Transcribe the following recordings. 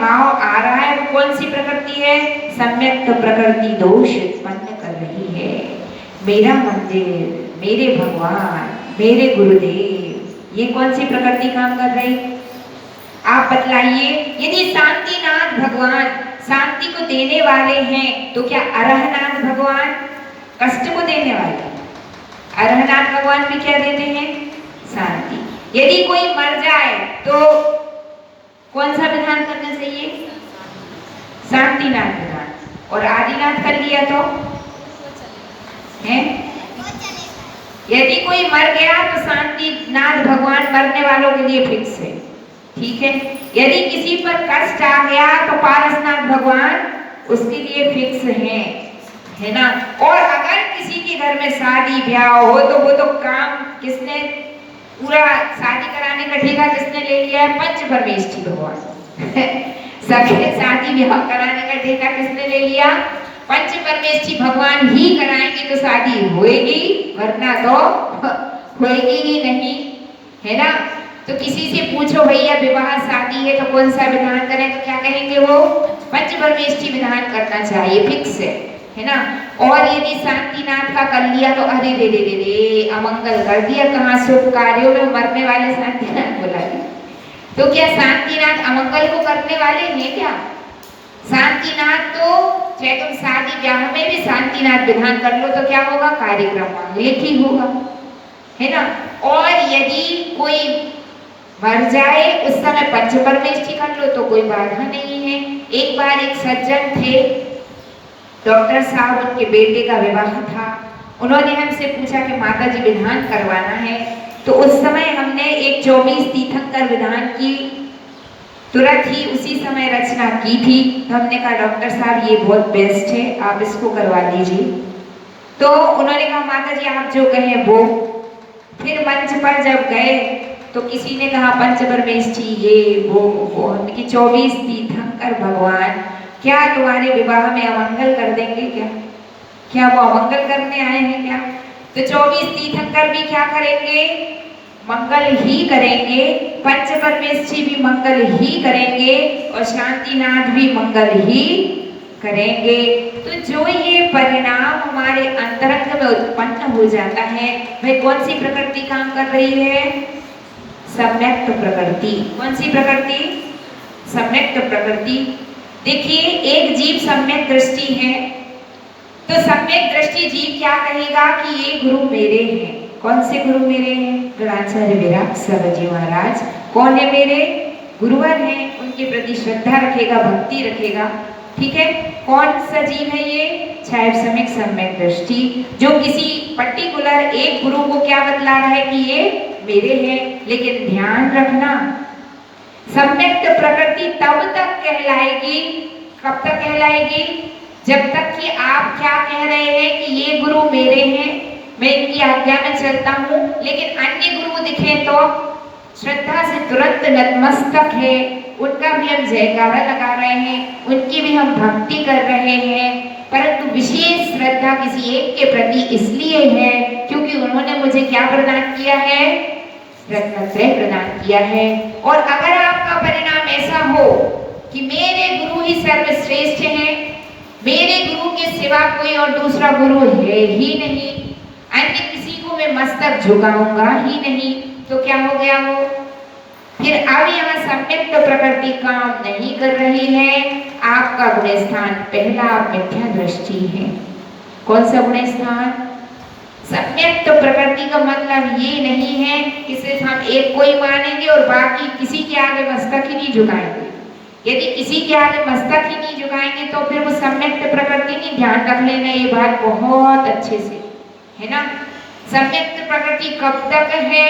भाव आ रहा है वो कौन सी प्रकृति है? सम्यक प्रकृति दोष उत्पन्न कर रही है। मेरा मंदिर, मेरे भगवान, मेरे गुरुदेव, ये कौन सी प्रकृति काम कर रही? आप बतलाइए। यदि शांतिनाथ भगवान शांति को देने वाले हैं तो क्या अरहनाथ भगवान कष्ट को देने वाले? अरहनाथ भगवान भी क्या देते हैं? शांति। यदि कोई मर जाए तो कौन सा विधान करना चाहिए? शांतिनाथ विधान। और आदिनाथ कर लिया तो है? यदि कोई मर गया तो शांतिनाथ भगवान मरने वालों के लिए फिक्स है, ठीक है। यदि किसी पर कष्ट आ गया तो पारसनाथ भगवान उसके लिए फिक्स है ना। और अगर किसी के घर में शादी ब्याह हो तो वो तो काम किसने पूरा शादी कराने का ठेका किसने ले लिया है? पंच परमेष्ठी भगवान। सके शादी ब्याह कराने का ठेका किसने ले लिया? पंच परमेष्ठी भगवान ही कराएंगे तो शादी होएगी, वरना तो होएगी ही नहीं, है ना। तो किसी से पूछो भैया विवाह शादी है तो कौन सा विधान करें, तो क्या कहेंगे? वो पंच परमेष्ठी विधान करना चाहिए, फिक्स है ना। और यदि शांतिनाथ का कर लिया तो अरे रे रे रे रे अमंगल कर दिया, कहाँ शुभ कार्यों में मरने वाले शांतिनाथ बुला दिए। तो क्या शांतिनाथ अमंगल को करने वाले हैं क्या? शांतिनाथ तो चाहे तुम शादी ब्याह में भी शांतिनाथ विधान कर लो तो क्या होगा? कार्यक्रम मांगलिक ही होगा, है ना। और यदि कोई मर जाए उस समय पंच परमेष्ठी कर लो तो कोई बाधा नहीं है। एक बार एक सज्जन थे, डॉक्टर साहब, उनके बेटे का विवाह था। उन्होंने हमसे पूछा कि माता जी विधान करवाना है, तो उस समय हमने एक 24 तीर्थंकर विधान की तुरंत ही उसी समय रचना की थी। तो हमने कहा डॉक्टर साहब ये बहुत बेस्ट है, आप इसको करवा लीजिए। तो उन्होंने कहा माता जी आप जो कहें वो। फिर मंच पर जब गए तो किसी ने कहा पंच परमेष्ठी ये वो कि 24 तीर्थंकर भगवान क्या तुम्हारे विवाह में अमंगल कर देंगे क्या? क्या वो अमंगल करने आए हैं क्या? तो 24 तीर्थंकर भी क्या करेंगे? मंगल ही करेंगे। पंच परमेष्ठी भी मंगल ही करेंगे और शांतिनाथ भी मंगल ही करेंगे। तो जो ये परिणाम हमारे अंतरंग में उत्पन्न हो जाता है वह कौन सी प्रकृति काम कर रही है? सम्यक्त प्रकृति। कौन सी प्रकृति? सम्यक्त प्रकृति। देखिए एक जीव सम्यक दृष्टि है तो सम्यक दृष्टि जीव क्या कहेगा कि ये गुरु मेरे हैं। कौन से गुरु मेरे हैं? गणाचार्य विराट साहब जी महाराज कौन है? मेरे गुरुवर हैं, उनके प्रति श्रद्धा रखेगा, भक्ति रखेगा, ठीक है। कौन सा जीव है ये? छाया सम्यक सम्यक दृष्टि, जो किसी पर्टिकुलर एक गुरु को क्या बतला रहा है कि ये मेरे हैं। लेकिन ध्यान रखना सम्यक्त प्रकृति तब तक कहलाएगी, कब तक कहलाएगी? जब तक कि आप क्या कह रहे हैं कि ये गुरु मेरे हैं, मैं इनकी आज्ञा में चलता हूँ, लेकिन अन्य गुरु दिखे तो श्रद्धा से तुरंत नतमस्तक है, उनका भी हम जयकारा लगा रहे हैं, उनकी भी हम भक्ति कर रहे हैं, परंतु विशेष श्रद्धा किसी एक के प्रति इसलिए है क्योंकि उन्होंने मुझे क्या प्रदान किया है? रत्नत्रय प्रदान किया है। और अगर आपका परिणाम ऐसा हो कि मेरे गुरु ही सर्वश्रेष्ठ हैं, मेरे गुरु के सिवा कोई और दूसरा गुरु है ही नहीं, अन्य किसी को मैं मस्तक झुकाऊंगा ही नहीं, तो क्या हो गया वो? फिर अब यहाँ सम्यक्त प्रकृति काम नहीं कर रही है। आपका गुण स्थान पहला मिथ्या दृष्टि है। कौन सा गुण स्थान? सम्यक्त प्रकृति का मतलब ये नहीं है कि सिर्फ हम एक को ही मानेंगे और बाकी किसी के आगे मस्तक ही नहीं झुकाएंगे। यदि किसी के आगे मस्तक ही नहीं झुकाएंगे तो फिर वो सम्यक्त प्रकृति नहीं। ध्यान रख लेना ये बात बहुत अच्छे से, है ना। सम्यक्त प्रकृति कब तक है?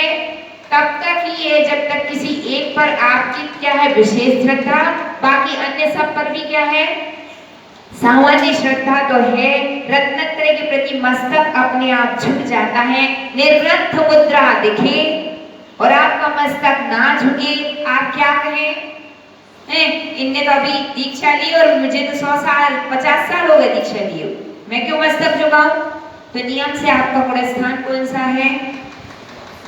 तब तक ही है जब तक किसी एक पर आपकी क्या है? विशेष श्रद्धा, बाकी अन्य सब पर भी क्या है? सामान्य श्रद्धा तो है। रत्नत्रय के प्रति मस्तक अपने आप झुक जाता है। निर्ग्रंथ मुद्रा दिखे और आपका मस्तक ना झुके, आप क्या कहें? इनने तो अभी दीक्षा ली और मुझे तो 100 साल 50 साल हो गए दीक्षा लिए, मैं क्यों मस्तक झुकाऊं? तो नियम से आपका गुण स्थान कौन सा है?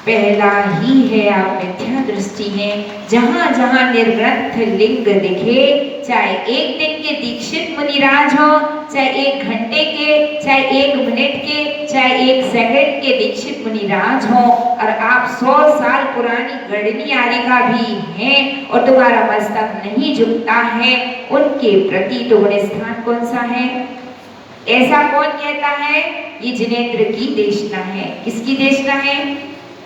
पहला ही है। आप मिथ्या दृष्टि है। जहां जहां निर्ग्रंथ लिंग दिखे चाहे 1 दिन के दीक्षित मुनिराज हो, चाहे 1 घंटे के, चाहे 1 मिनट के, चाहे 1 सेकंड के दीक्षित मुनिराज हो, और आप 100 साल पुरानी गढ़नी आदि का भी हैं और तुम्हारा मस्तक नहीं झुकता है, उनके प्रति तो गुण स्थान कौन सा है? ऐसा कौन कहता है? ये जिनेंद्र की देशना है। किसकी देशना है?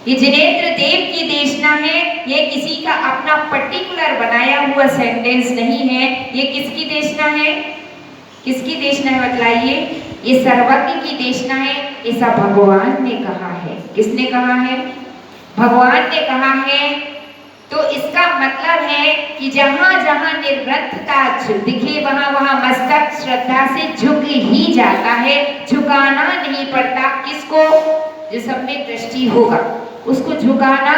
ये जिनेंद्र देव की देशना है। ये किसी का अपना पर्टिकुलर बनाया हुआ सेंटेंस नहीं है। ये किसकी देशना है? किसकी देशना है बतलाइए? ये सर्वज्ञ की देशना है। ऐसा भगवान ने कहा है। किसने कहा है? भगवान ने कहा है। तो इसका मतलब है कि जहां जहां निर्ग्रंथता दिखे वहां वहां मस्तक श्रद्धा से झुक ही जाता है, झुकाना नहीं पड़ता। किसको? जो सम्यक दृष्टि होगा उसको झुकाना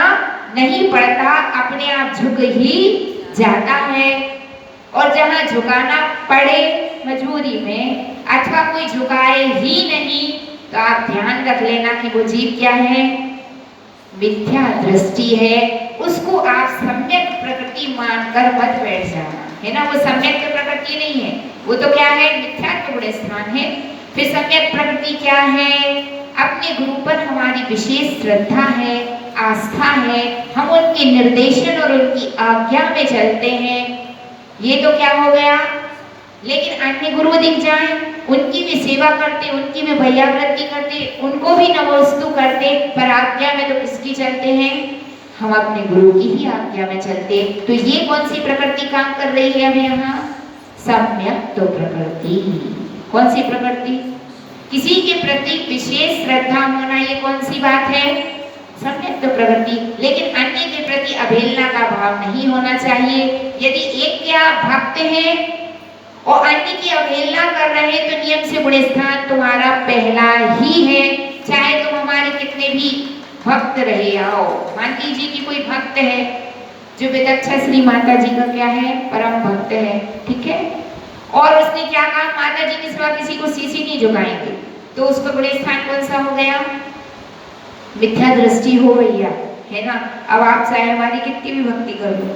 नहीं पड़ता, अपने आप झुक ही जाता है। और जहां झुकाना पड़े मजबूरी में अथवा कोई झुकाए ही नहीं, तो आप ध्यान रख लेना कि वो जीव क्या है? मिथ्या दृष्टि है। उसको आप सम्यक प्रकृति मानकर मत बैठ जाना, है ना। वो सम्यक प्रकृति नहीं है, वो तो क्या है? मिथ्यात्व गुण स्थान है। फिर सम्यक प्रकृति क्या है? अपने गुरु पर हमारी विशेष श्रद्धा है, आस्था है, हम उनके निर्देशन और उनकी आज्ञा में चलते हैं। ये तो क्या हो गया? लेकिन अन्य गुरु दिख जाए, उनकी भी सेवा करते, उनकी भी भैयावृत्ति करते, उनको भी नमोस्तु करते, पर आज्ञा में तो किसकी चलते हैं? हम अपने गुरु की ही आज्ञा में चलते। तो ये कौन सी प्रकृति काम कर रही है? अब यहाँ सम्यक तो प्रकृति। कौन सी प्रकृति? किसी के प्रति विशेष श्रद्धा होना, ये कौन सी बात है? सम्यक तो प्रकृति। लेकिन अन्य के प्रति अवहेलना का भाव नहीं होना चाहिए। यदि एक के आप भक्त हैं और अन्य की अवहेलना कर रहे हैं, तो नियम से गुण स्थान तुम्हारा पहला ही है, चाहे तुम हमारे कितने भी भक्त रहे आओ। मान लीजिए कि कोई भक्त है जो विदक्षा श्री माता जी का क्या है? परम भक्त है, ठीक है। और उसने क्या कहा? माता जी के सिवा किसी को सीसी नहीं झुकाएंगे, तो उसका गुण स्थान कौन सा हो गया? मिथ्या दृष्टि हो भैया, है ना। अब आप चाहे हमारी कितनी भी भक्ति कर लो,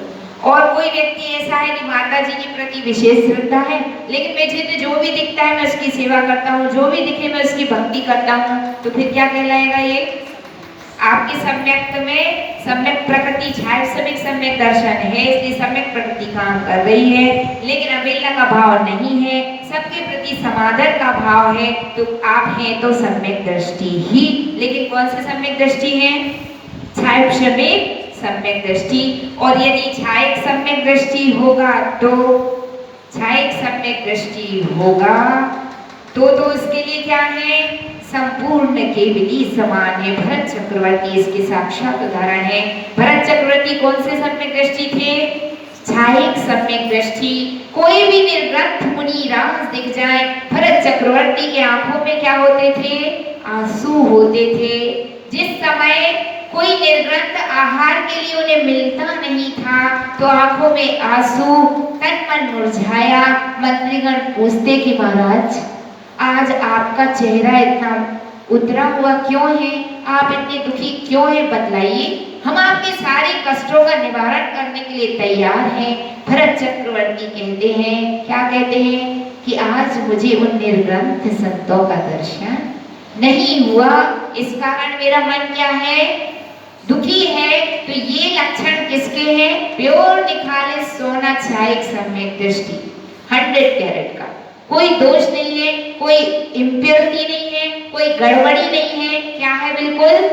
और कोई व्यक्ति ऐसा है कि माता जी के प्रति विशेष श्रद्धा है, लेकिन मुझे तो जो भी दिखता है मैं उसकी सेवा करता हूँ, जो भी दिखे मैं उसकी भक्ति करता हूँ, तो फिर क्या कहलाएगा? ये आपके सम्यक में सम्यक प्रकृति छाया सम्यक दर्शन है, इसलिए सम्यक प्रकृति काम कर रही है, लेकिन अवहेलना का भाव नहीं है, सबके प्रति समादर का भाव है। तो आप हैं तो सम्यक दृष्टि ही। लेकिन कौन सा सम्यक दृष्टि है? छाया सम्यक दृष्टि। और यदि छाया सम्यक दृष्टि होगा तो छाया सम्यक दृष्टि होगा तो इसके लिए क्या है? संपूर्ण के विधि समान है। भरत चक्रवर्ती इसके साक्षात उदाहरण है। भरत चक्रवर्ती कौन से सम्यक दृष्टि थे? छायिक सम्यक दृष्टि। कोई भी निर्ग्रंथ मुनि राज दिख जाए, भरत चक्रवर्ती के आंखों में क्या होते थे? आंसू होते थे। जिस समय कोई निर्ग्रंथ आहार के लिए उन्हें मिलता नहीं था, तो आंखों में आंसू, तन मन मुरझाया। मंत्रीगण पूछते कि महाराज आज आपका चेहरा इतना उतरा हुआ क्यों है? आप इतने दुखी क्यों हैं? बतलाइए, हम आपके सारे कष्टों का निवारण करने के लिए तैयार हैं। भरत चक्रवर्ती कहते हैं, क्या कहते हैं? कि आज मुझे उन निर्ग्रंथ संतों का दर्शन नहीं हुआ, इस कारण मेरा मन क्या है? दुखी है। तो ये लक्षण किसके हैं? प्योर निखालिस सोना छायक सम्यक दृष्टि, 100 कैरेट का। कोई दोष नहीं है, कोई इम्प्योरिटी नहीं है, कोई गड़बड़ी नहीं है, क्या है? बिल्कुल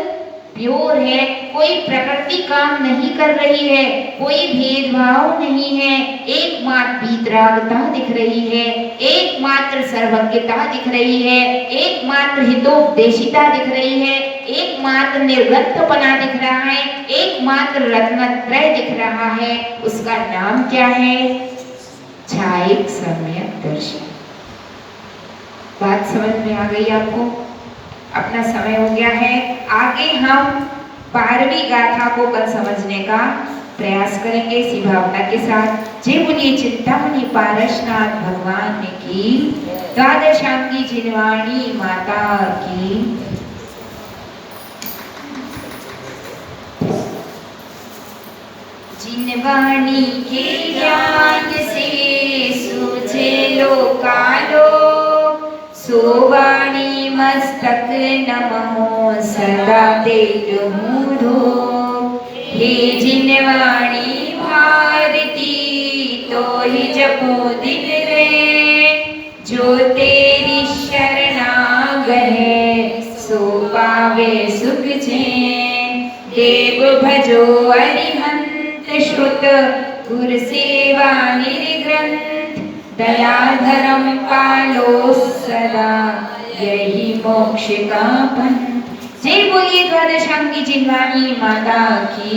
प्योर है। कोई प्रकृति काम नहीं कर रही है, कोई भेदभाव नहीं है, एकमात्र वीतरागता दिख रही है, एकमात्र सर्वज्ञता दिख रही है, एकमात्र हितोपदेशिता दिख रही है, एकमात्र निर्गतपना दिख रहा है, एकमात्र रत्नत्रय दिख रहा है। उसका नाम क्या है? छायिक सम्यक दर्शन। बात समझ में आ गई आपको? अपना समय हो गया है। आगे हम 12वीं गाथा को कल समझने का प्रयास करेंगे इसी भावना के साथ। जय बोलिए चिंतामणि पारसनाथ भगवान की, द्वादशांगी जिनवाणी माता की। जिनवाणी के ज्ञान से सोवाणी मस्तक नमो सदा तेजमूढ़ो। हे जिनवाणी भारती तो ही जपो दिन रे। जो तेरी शरणा गए सो पावे सुख चैन। देव भजो अरिहंत श्रुत गुर सेवा निर्ग्रंथ। दया धर्म पालो सदा यही मोक्ष का पंथ। जय बोलिए द्वादशांगी जिनवाणी माता की।